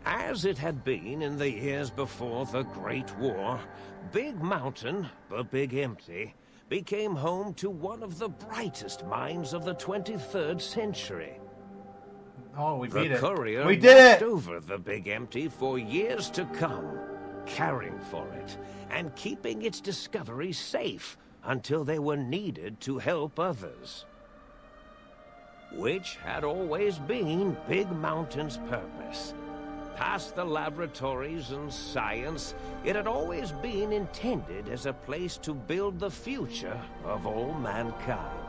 As it had been in the years before the Great War, Big Mountain, the Big Empty, became home to one of the brightest minds of the 23rd century. Oh, we beat it. The courier We did watched it! over the Big Empty for years to come, caring for it and keeping its discoveries safe until they were needed to help others. Which had always been Big Mountain's purpose. Past the laboratories and science, it had always been intended as a place to build the future of all mankind.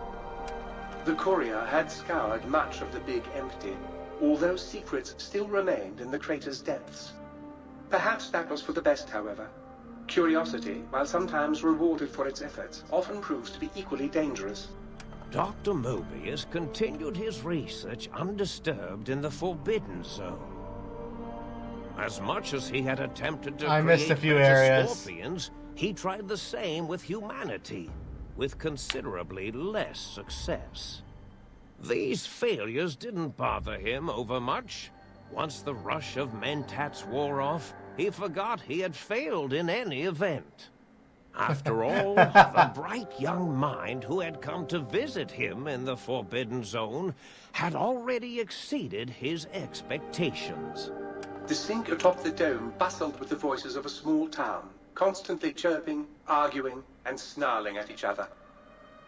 The courier had scoured much of the Big Empty, although secrets still remained in the crater's depths. Perhaps that was for the best, however. Curiosity, while sometimes rewarded for its efforts, often proves to be equally dangerous. Dr. Mobius continued his research undisturbed in the Forbidden Zone. As much as he had attempted to missed a create few better areas. scorpions, he tried the same with humanity, with considerably less success. These failures didn't bother him over much. Once the rush of mentats wore off, he forgot he had failed in any event. After all, the bright young mind who had come to visit him in the Forbidden Zone had already exceeded his expectations. The sink atop the dome bustled with the voices of a small town, constantly chirping, arguing, and snarling at each other.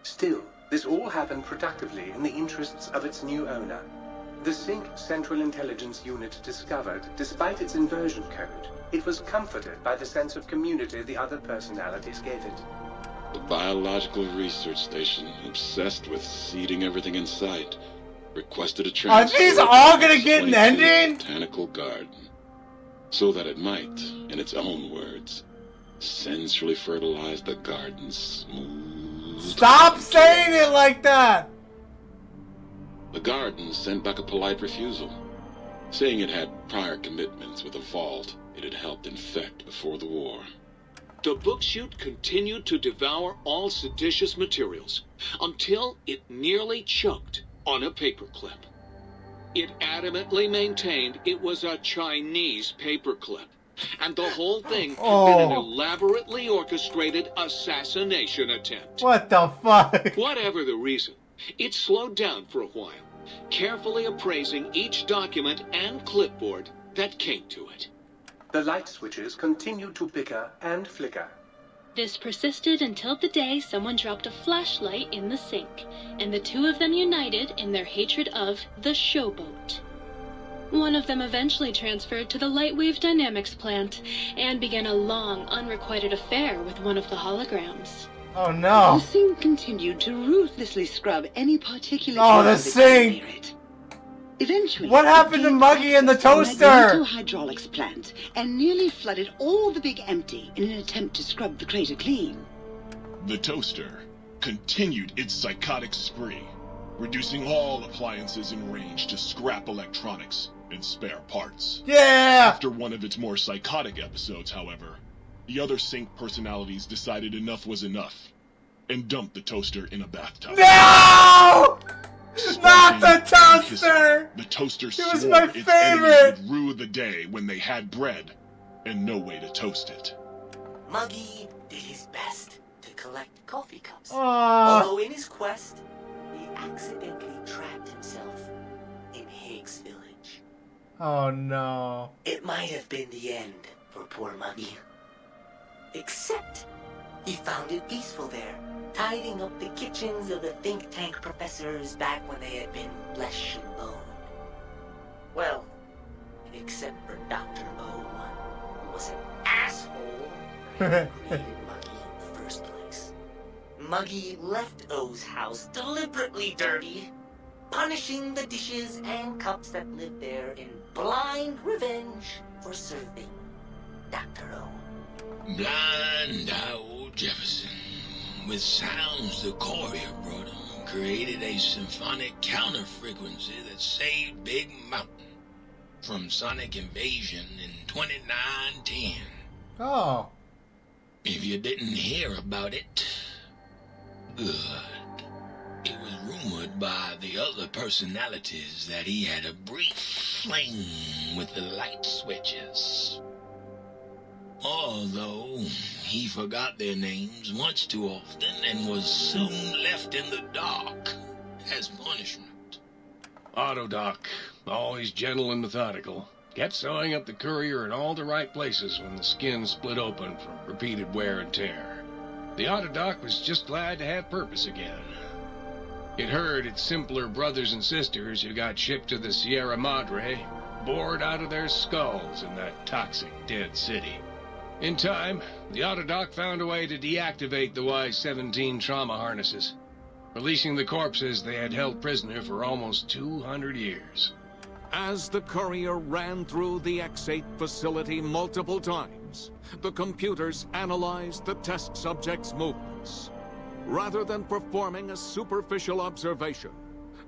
Still, this all happened productively in the interests of its new owner. The Sync Central Intelligence Unit discovered, despite its inversion code, it was comforted by the sense of community the other personalities gave it. The biological research station, obsessed with seeding everything in sight, requested a transfer. Are these all gonna get an 22 ending? Botanical garden, so that it might, in its own words, sensually fertilize the garden's smooth. Stop saying it like that! The garden sent back a polite refusal, saying it had prior commitments with a vault it had helped infect before the war. The book chute continued to devour all seditious materials until it nearly choked on a paperclip. It adamantly maintained it was a Chinese paperclip, and the whole thing had been an elaborately orchestrated assassination attempt. What the fuck? Whatever the reason, it slowed down for a while, carefully appraising each document and clipboard that came to it. The light switches continued to bicker and flicker. This persisted until the day someone dropped a flashlight in the sink, and the two of them united in their hatred of the Showboat. One of them eventually transferred to the Lightwave Dynamics plant, and began a long, unrequited affair with one of the holograms. Oh no. The sink continued to ruthlessly scrub any particulate Oh, the matter that sink! came near it. Eventually, What happened to Muggy and the toaster? Hydraulics plant and nearly flooded all the Big Empty in an attempt to scrub the crater clean. The toaster continued its psychotic spree, reducing all appliances in range to scrap electronics and spare parts. Yeah! After one of its more psychotic episodes, however, the other Sync personalities decided enough was enough and dumped the toaster in a bathtub. No! Not the Sparking and toaster! hissing, the toaster It was swore my its favorite! enemies would rue the day when they had bread and no way to toast it. Muggy did his best to collect coffee cups. Aww. Although in his quest, he accidentally trapped himself in Higgs Village. Oh no. It might have been the end for poor Muggy. Except he found it peaceful there, tidying up the kitchens of the think tank professors back when they had been flesh and bone. Well, except for Dr. O, who was an asshole that created Muggy in the first place. Muggy left O's house deliberately dirty, punishing the dishes and cups that lived there in blind revenge for serving Dr. O. Blind old Jefferson, with sounds the courier brought him, created a symphonic counter-frequency that saved Big Mountain from sonic invasion in 2910. Oh. If you didn't hear about it, good. It was rumored by the other personalities that he had a brief fling with the light switches. Although he forgot their names much too often and was soon left in the dark as punishment. Autodoc, always gentle and methodical, kept sewing up the courier in all the right places when the skin split open from repeated wear and tear. The Autodoc was just glad to have purpose again. It heard its simpler brothers and sisters who got shipped to the Sierra Madre bored out of their skulls in that toxic dead city. In time, the Autodoc found a way to deactivate the Y-17 trauma harnesses, releasing the corpses they had held prisoner for almost 200 years. As the courier ran through the X-8 facility multiple times, the computers analyzed the test subject's movements. Rather than performing a superficial observation,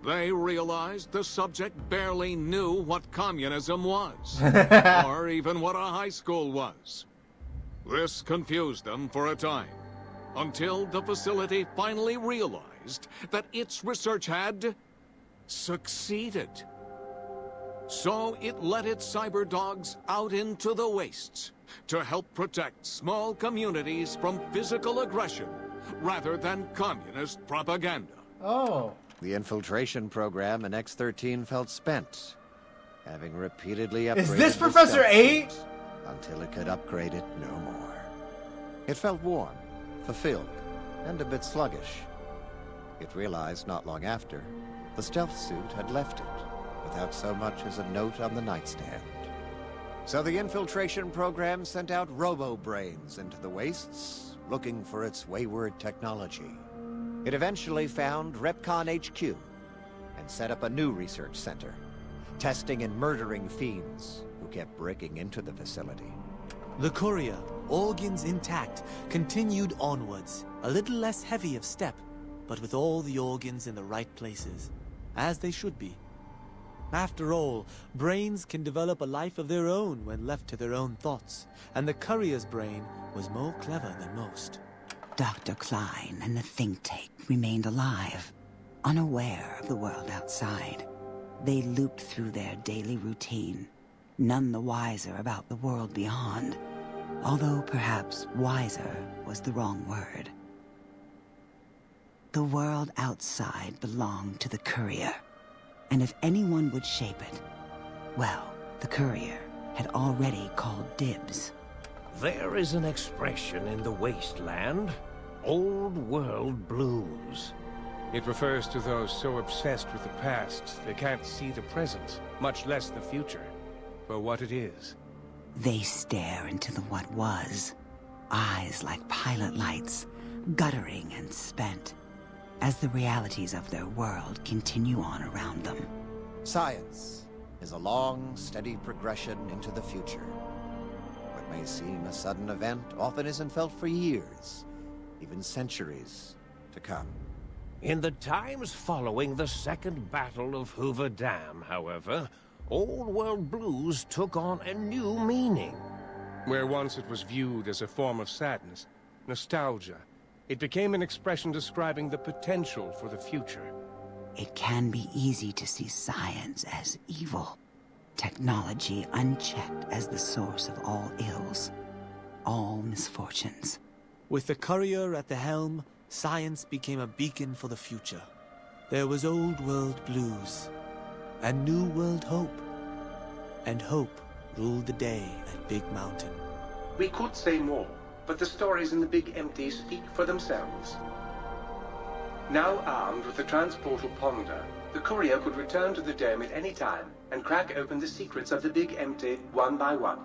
they realized the subject barely knew what communism was, or even what a high school was. This confused them for a time, until the facility finally realized that its research had succeeded. So it let its cyber dogs out into the wastes to help protect small communities from physical aggression rather than communist propaganda. Oh. The infiltration program in X-13 felt spent, having repeatedly upgraded Is this the Professor stealth 8? suit until it could upgrade it no more. It felt warm, fulfilled, and a bit sluggish. It realized not long after, the stealth suit had left it, without so much as a note on the nightstand. So the infiltration program sent out robo-brains into the wastes, looking for its wayward technology. It eventually found Repcon HQ, and set up a new research center, testing and murdering fiends who kept breaking into the facility. The courier, organs intact, continued onwards, a little less heavy of step, but with all the organs in the right places, as they should be. After all, brains can develop a life of their own when left to their own thoughts, and the courier's brain was more clever than most. Dr. Klein and the think tank remained alive, unaware of the world outside. They looped through their daily routine, none the wiser about the world beyond, although perhaps wiser was the wrong word. The world outside belonged to the courier, and if anyone would shape it, well, the courier had already called dibs. There is an expression in the wasteland, old world blues. It refers to those so obsessed with the past they can't see the present, much less the future, for what it is. They stare into the what was, eyes like pilot lights, guttering and spent, as the realities of their world continue on around them. Science is a long, steady progression into the future. What may seem a sudden event often isn't felt for years, even centuries to come. In the times following the Second Battle of Hoover Dam, however, Old World Blues took on a new meaning. Where once it was viewed as a form of sadness, nostalgia, it became an expression describing the potential for the future. It can be easy to see science as evil, technology unchecked as the source of all ills, all misfortunes. With the courier at the helm, science became a beacon for the future. There was old world blues, and new world hope. And hope ruled the day at Big Mountain. We could say more, but the stories in the Big Empty speak for themselves. Now armed with the transportal Ponder, the courier could return to the dome at any time and crack open the secrets of the Big Empty one by one.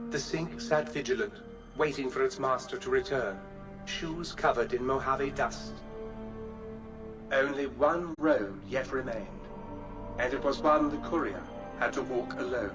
The Sync sat vigilant, waiting for its master to return, shoes covered in Mojave dust. Only one road yet remained, and it was one the courier had to walk alone.